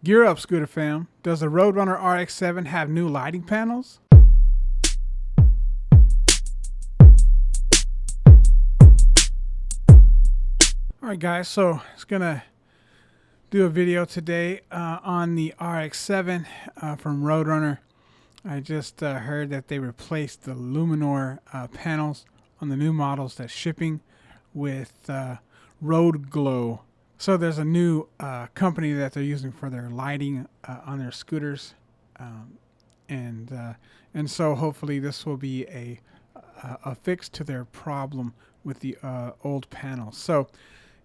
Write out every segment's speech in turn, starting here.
Gear up, Scooter fam. Does the Roadrunner RX7 have new lighting panels? Alright guys, so it's gonna do a video today on the RX7 from Roadrunner. I just heard that they replaced the Luminor panels on the new models that's shipping with Road Glow. So there's a new company that they're using for their lighting on their scooters, and so hopefully this will be a fix to their problem with the old panels. So,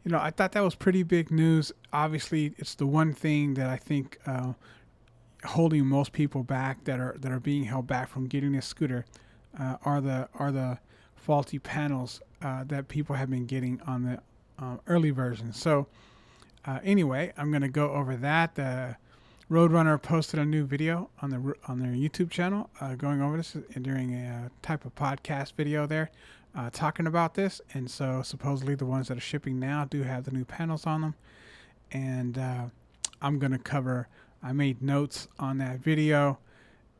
you know, I thought that was pretty big news. Obviously, it's the one thing that I think holding most people back that are being held back from getting a scooter are the faulty panels that people have been getting on the early versions. So anyway, I'm going to go over that. Roadrunner posted a new video on their YouTube channel going over this during a type of podcast video there, talking about this. And so supposedly the ones that are shipping now do have the new panels on them. And I'm going to cover, I made notes on that video,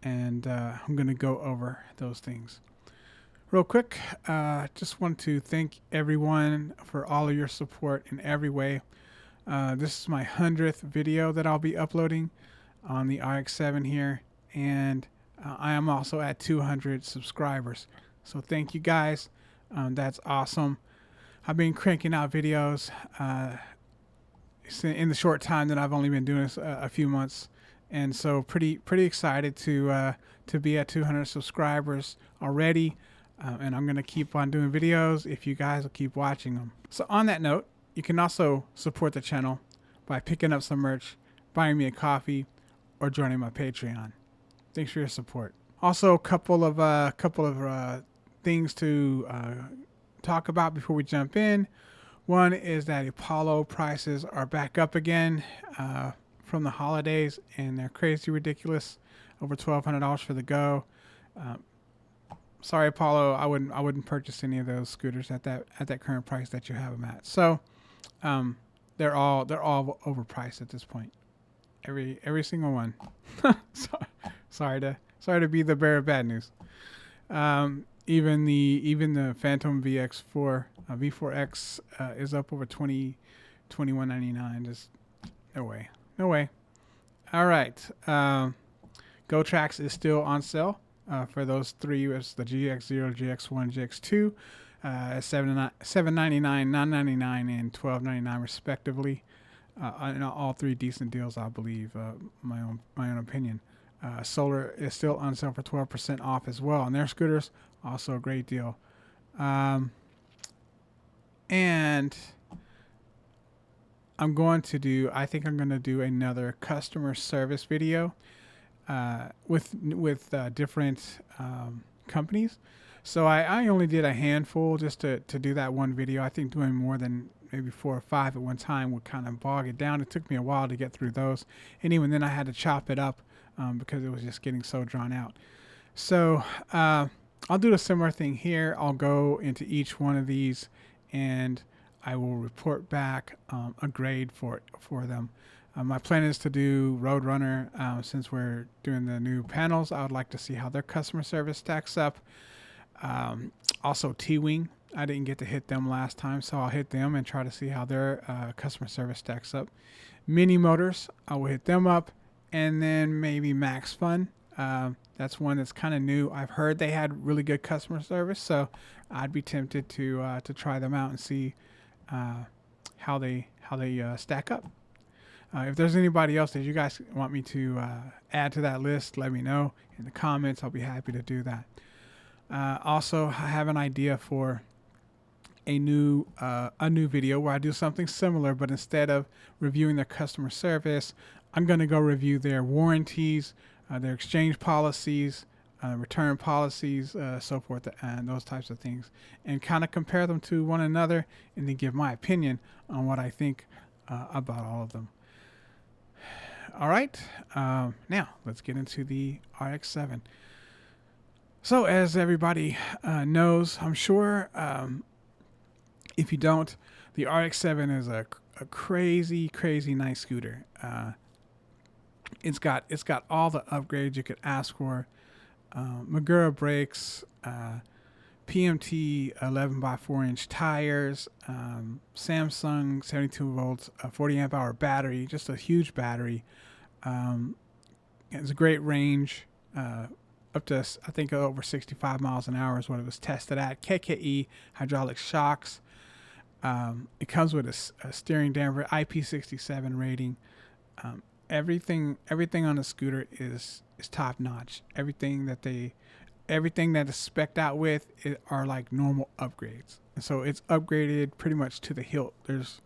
and I'm going to go over those things. Real quick, just want to thank everyone for all of your support in every way. This is my 100th video that I'll be uploading on the RX7 here, and I am also at 200 subscribers. So thank you guys. That's awesome. I've been cranking out videos in the short time that I've only been doing this a few months, and so pretty excited to be at 200 subscribers already. And I'm going to keep on doing videos if you guys will keep watching them. So on that note, you can also support the channel by picking up some merch, buying me a coffee, or joining my Patreon. Thanks for your support. Also, a couple of things to talk about before we jump in. One is that Apollo prices are back up again from the holidays, and they're crazy ridiculous, over $1,200 for the Go. Sorry, Apollo, I wouldn't purchase any of those scooters at that current price that you have them at. So, they're all overpriced at this point. Every single one. Sorry to be the bearer of bad news. Even the Phantom VX4 V4X is up over $21.99. Just no way. All right. GoTrax is still on sale. For those three, it's the GX0, GX1, GX2, $799, $999, and $1299 respectively. And all three decent deals, I believe. My own opinion. Solar is still on sale for 12% off as well, and their scooters also a great deal. And I think I'm going to do another customer service video with different companies. So I only did a handful just to do that one video. I think doing more than maybe 4 or 5 at one time would kind of bog it down. It took me a while to get through those, and even then I had to chop it up because it was just getting so drawn out. So I'll do a similar thing here. I'll go into each one of these, and I will report back a grade for them. My plan is to do Roadrunner. Since we're doing the new panels, I would like to see how their customer service stacks up. Also, T-Wing. I didn't get to hit them last time, so I'll hit them and try to see how their customer service stacks up. Mini Motors, I will hit them up. And then maybe Max Fun. That's one that's kind of new. I've heard they had really good customer service, so I'd be tempted to try them out and see how they stack up. If there's anybody else that you guys want me to add to that list, let me know in the comments. I'll be happy to do that. Also, I have an idea for a new video where I do something similar, but instead of reviewing their customer service, I'm going to go review their warranties, their exchange policies, return policies, so forth, and those types of things, and kind of compare them to one another, and then give my opinion on what I think about all of them. All right, now let's get into the RX7. So as everybody knows, I'm sure, if you don't, the RX7 is a crazy nice scooter. It's got all the upgrades you could ask for. Magura brakes, PMT 11 by 4 inch tires, Samsung 72 volts, 40 amp hour battery, just a huge battery. Um, it's a great range, up to I think over 65 miles an hour is what it was tested at. KKE hydraulic shocks. It comes with a steering damper, IP67 rating. Everything on the scooter is top notch. Everything that is specced out with are like normal upgrades. And so it's upgraded pretty much to the hilt. There's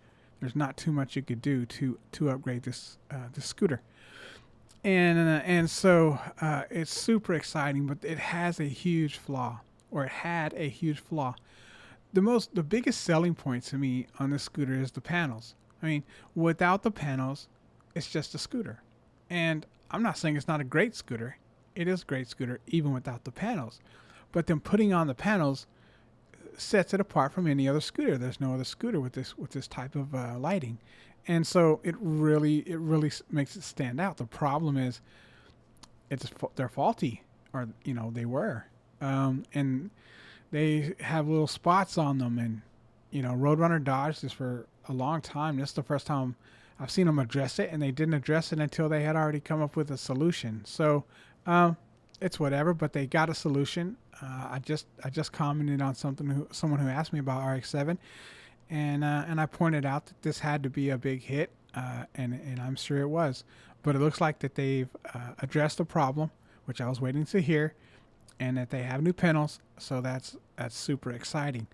not too much you could do to upgrade this scooter. And so it's super exciting, but it has a huge flaw, or it had a huge flaw. The biggest selling point to me on this scooter is the panels. I mean, without the panels, it's just a scooter. And I'm not saying it's not a great scooter. It is a great scooter even without the panels. But then putting on the panels sets it apart from any other scooter. There's no other scooter with this type of lighting. And so it really makes it stand out. The problem is they're faulty, or they were. And they have little spots on them, and Roadrunner dodged this for a long time. This is the first time I've seen them address it, and they didn't address it until they had already come up with a solution. So it's whatever, but they got a solution. I just commented on someone who asked me about RX7, and I pointed out that this had to be a big hit, and I'm sure it was. But it looks like that they've addressed the problem, which I was waiting to hear, and that they have new panels. So that's super exciting.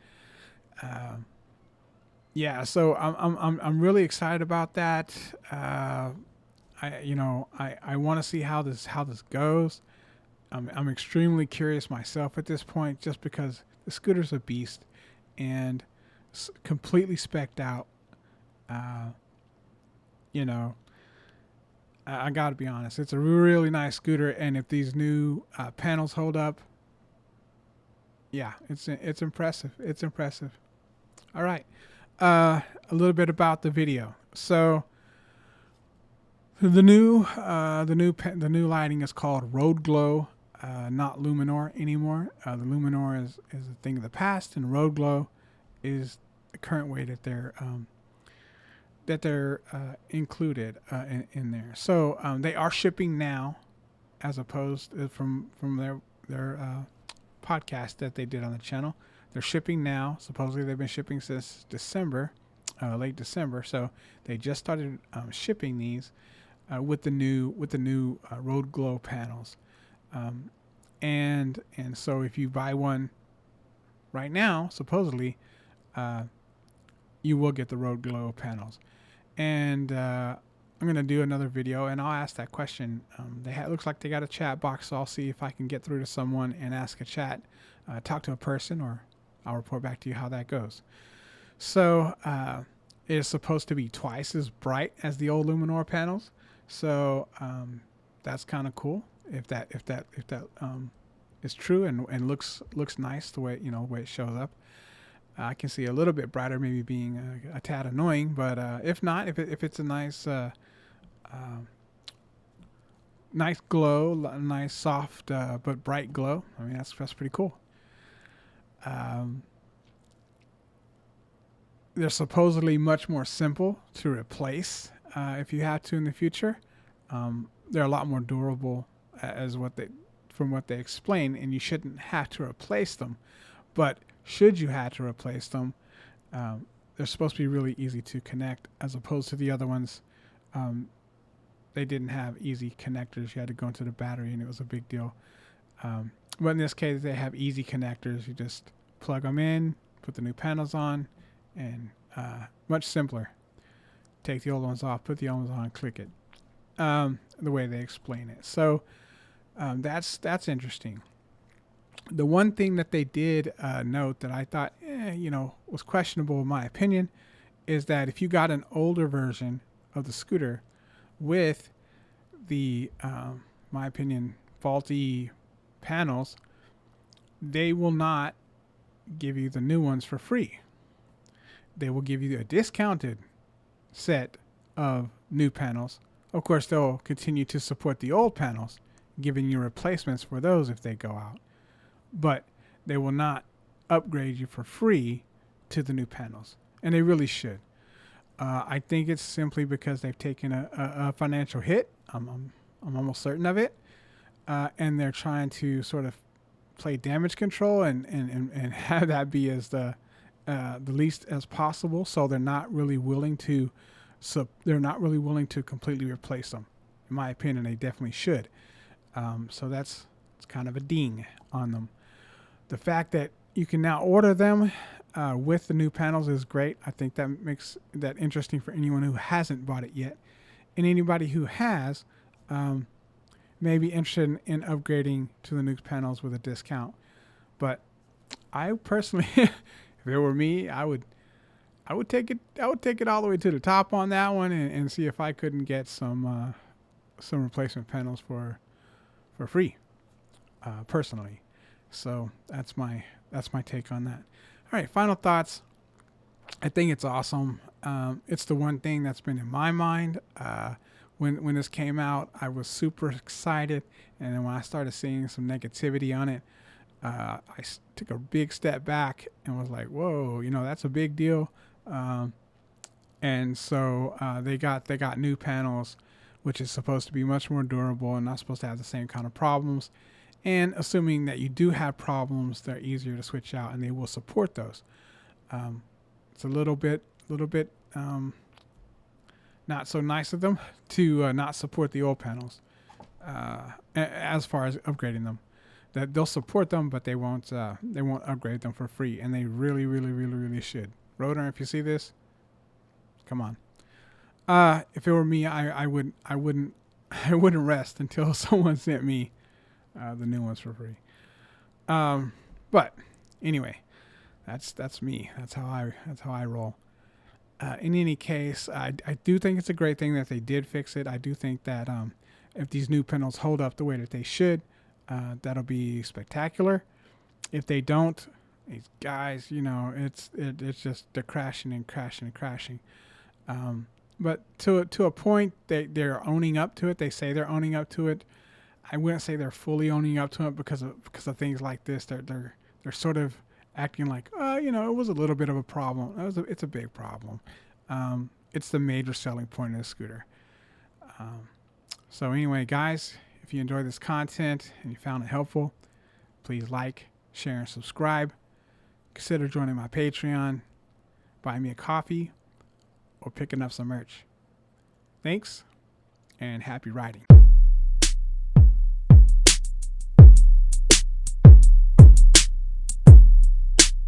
Yeah, so I'm really excited about that. I want to see how this goes. I'm extremely curious myself at this point, just because the scooter's a beast and completely specced out. I got to be honest, it's a really nice scooter, and if these new panels hold up, yeah, it's impressive. It's impressive. All right. A little bit about the video. So the new lighting is called Road Glow, not Luminor anymore. The Luminor is a thing of the past, and Road Glow is the current way that they're included in there. So they are shipping now, as opposed from their podcast that they did on the channel. They're shipping now. Supposedly they've been shipping since December, late December. So they just started shipping these with the new Road Glow panels, and so if you buy one right now, supposedly you will get the Road Glow panels. And I'm gonna do another video, and I'll ask that question. Looks like they got a chat box, so I'll see if I can get through to someone and ask a chat, talk to a person, or I'll report back to you how that goes. So it is supposed to be twice as bright as the old Luminor panels. So that's kind of cool if that is true and looks nice the way way it shows up. I can see a little bit brighter, maybe being a tad annoying, but if not, if it's a nice nice glow, nice soft but bright glow, I mean that's pretty cool. They're supposedly much more simple to replace if you have to in the future. They're a lot more durable, from what they explain, and you shouldn't have to replace them. But should you have to replace them, they're supposed to be really easy to connect, as opposed to the other ones. They didn't have easy connectors. You had to go into the battery, and it was a big deal. But in this case, they have easy connectors. You just plug them in, put the new panels on, and much simpler. Take the old ones off, put the old ones on, click it. The way they explain it. So that's interesting. The one thing that they did note that I thought, was questionable in my opinion, is that if you got an older version of the scooter with the, my opinion, faulty panels, they will not give you the new ones for free. They will give you a discounted set of new panels. Of course, they'll continue to support the old panels, giving you replacements for those if they go out. But they will not upgrade you for free to the new panels. And they really should. I think it's simply because they've taken a financial hit. I'm almost certain of it. And they're trying to sort of play damage control and have that be as the least as possible. So they're not really willing to completely replace them. In my opinion, they definitely should. So it's kind of a ding on them. The fact that you can now order them with the new panels is great. I think that makes that interesting for anyone who hasn't bought it yet. And anybody who has may be interested in upgrading to the new panels with a discount. But I personally, if it were me, I would take it all the way to the top on that one and see if I couldn't get some replacement panels for free, personally. So that's my take on that. All right, final thoughts. I think it's awesome. It's the one thing that's been in my mind. When this came out, I was super excited, and then when I started seeing some negativity on it, I took a big step back and was like, "Whoa, that's a big deal." And so they got new panels, which is supposed to be much more durable and not supposed to have the same kind of problems. And assuming that you do have problems, they're easier to switch out, and they will support those. It's a little bit not so nice of them to not support the old panels as far as upgrading them. That they'll support them, but they won't upgrade them for free, and they really, really, really, really should. Roadrunner, if you see this, come on. If it were me, I wouldn't rest until someone sent me the new ones for free. But anyway, that's me. That's how I roll. In any case, I do think it's a great thing that they did fix it. I do think that if these new panels hold up the way that they should, that'll be spectacular. If they don't, these guys, it's just they're crashing and crashing and crashing. But to a point, they're owning up to it. They say they're owning up to it. I wouldn't say they're fully owning up to it because of things like this. They're sort of acting like, it was a little bit of a problem. It's a big problem. It's the major selling point of the scooter. So anyway, guys, if you enjoyed this content and you found it helpful, please like, share, and subscribe. Consider joining my Patreon, buying me a coffee, or picking up some merch. Thanks, and happy riding.